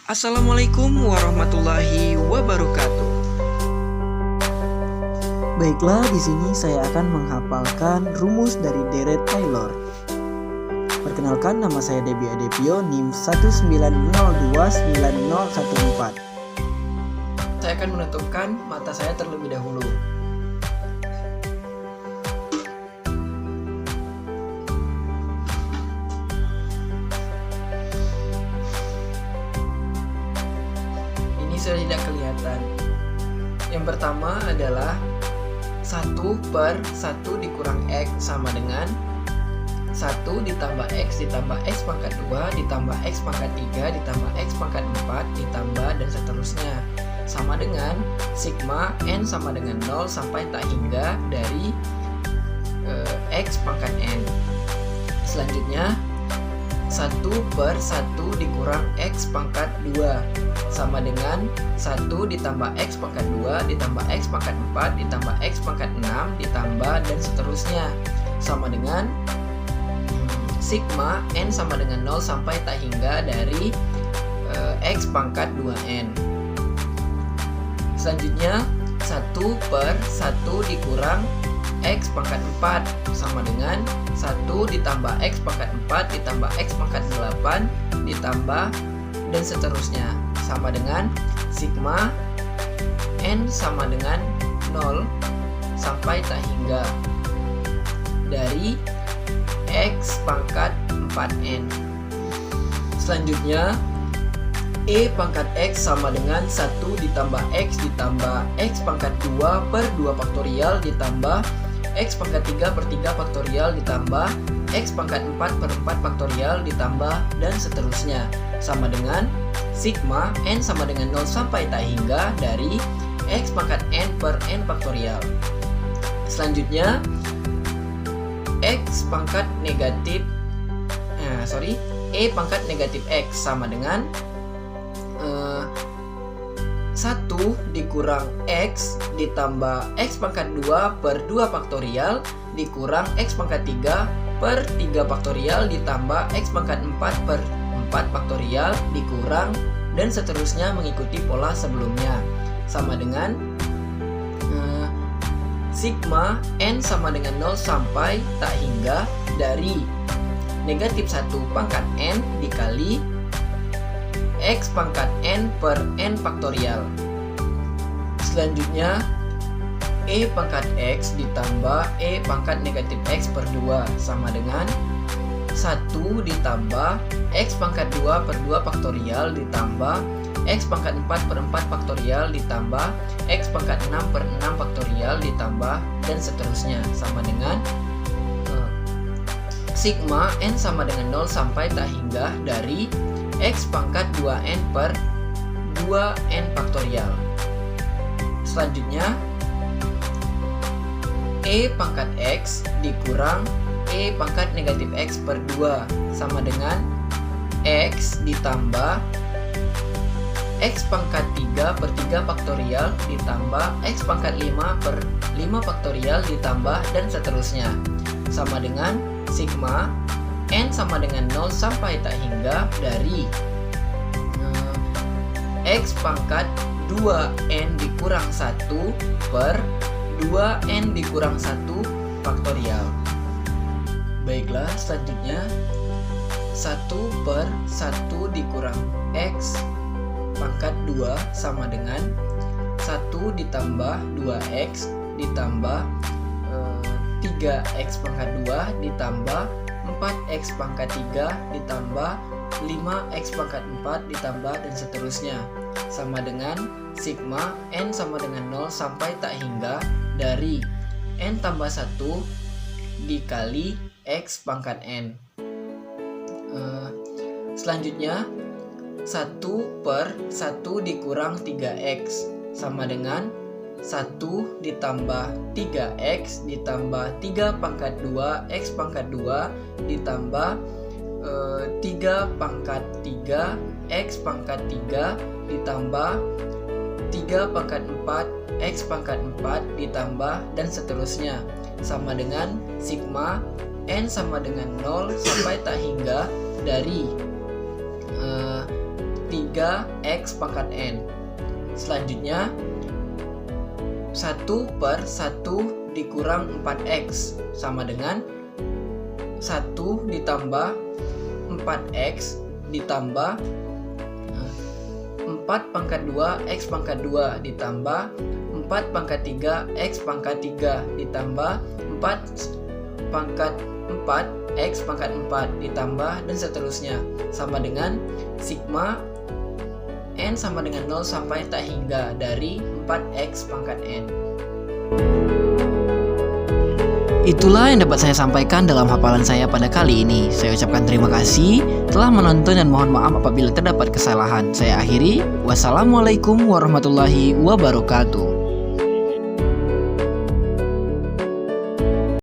Assalamualaikum warahmatullahi wabarakatuh. Baiklah, di sini saya akan menghafalkan rumus dari deret Taylor. Perkenalkan, nama saya Debbie Adepio, NIM 190290014. Saya akan menentukan mata saya terlebih dahulu. Ini sudah tidak kelihatan. Yang pertama adalah 1/1 dikurang X sama dengan 1 ditambah X ditambah X pangkat 2 ditambah X pangkat 3 ditambah X pangkat 4 ditambah dan seterusnya, sama dengan sigma N sama dengan 0 sampai tak hingga dari X pangkat N. Selanjutnya 1/1 dikurang X pangkat 2 sama dengan 1 ditambah X pangkat 2 ditambah X pangkat 4 ditambah X pangkat 6 ditambah dan seterusnya, sama dengan sigma N sama dengan 0 sampai tak hingga dari X pangkat 2N. Selanjutnya 1/1 dikurang X pangkat 4 sama dengan 1 ditambah X pangkat 4 ditambah X pangkat 8 ditambah dan seterusnya, sama dengan sigma N sama dengan 0 sampai tak hingga dari X pangkat 4N. Selanjutnya E pangkat X sama dengan 1 ditambah X ditambah X pangkat 2 per 2 faktorial ditambah X pangkat 3 per 3 faktorial ditambah X pangkat 4 per 4 faktorial ditambah dan seterusnya, sama dengan sigma N sama dengan 0 sampai tak hingga dari X pangkat N per N faktorial. Selanjutnya E pangkat negatif X sama dengan 1 dikurang X ditambah X pangkat 2 per 2 faktorial dikurang X pangkat 3 per 3 faktorial ditambah X pangkat 4 per 4 faktorial dikurang dan seterusnya mengikuti pola sebelumnya, sama dengan sigma N sama dengan 0 sampai tak hingga dari negatif 1 pangkat N dikali X pangkat N per N faktorial. Selanjutnya E pangkat X ditambah E pangkat negatif X per 2 sama dengan 1 ditambah X pangkat 2 per 2 faktorial ditambah X pangkat 4 per 4 faktorial ditambah X pangkat 6 per 6 faktorial ditambah dan seterusnya, sama dengan sigma N sama dengan 0 sampai tak hingga dari X pangkat 2N per 2N faktorial. Selanjutnya E pangkat X dikurang E pangkat negatif X per 2 sama dengan X ditambah X pangkat 3 per 3 faktorial ditambah X pangkat 5 per 5 faktorial ditambah dan seterusnya, sama dengan sigma N sama dengan 0 sampai tak hingga dari X pangkat 2N dikurang 1 per 2N dikurang 1 faktorial. Baiklah, selanjutnya 1/1 dikurang X pangkat 2 sama dengan 1 ditambah 2X ditambah 3X pangkat 2 ditambah 4X pangkat 3 ditambah 5X pangkat 4 ditambah dan seterusnya, sama dengan sigma N sama dengan 0 sampai tak hingga dari N tambah 1 dikali X pangkat N. Selanjutnya 1/1 dikurang 3X sama dengan 1 ditambah 3X ditambah 3 pangkat 2 X pangkat 2 ditambah 3 pangkat 3 X pangkat 3 ditambah 3 pangkat 4 X pangkat 4 ditambah dan seterusnya, sama dengan sigma N sama dengan 0 sampai tak hingga dari 3 3x pangkat n. Selanjutnya 1 per 1 dikurang 4x sama dengan 1 ditambah 4x ditambah 4 pangkat 2 x pangkat 2 ditambah 4 pangkat 3 x pangkat 3 ditambah 4 pangkat 4 x pangkat 4 ditambah dan seterusnya sama dengan sigma n sama dengan 0 sampai tak hingga dari 4x pangkat n. Itulah yang dapat saya sampaikan dalam hafalan saya pada kali ini. Saya ucapkan terima kasih telah menonton dan mohon maaf apabila terdapat kesalahan. Saya akhiri. Wassalamualaikum warahmatullahi wabarakatuh.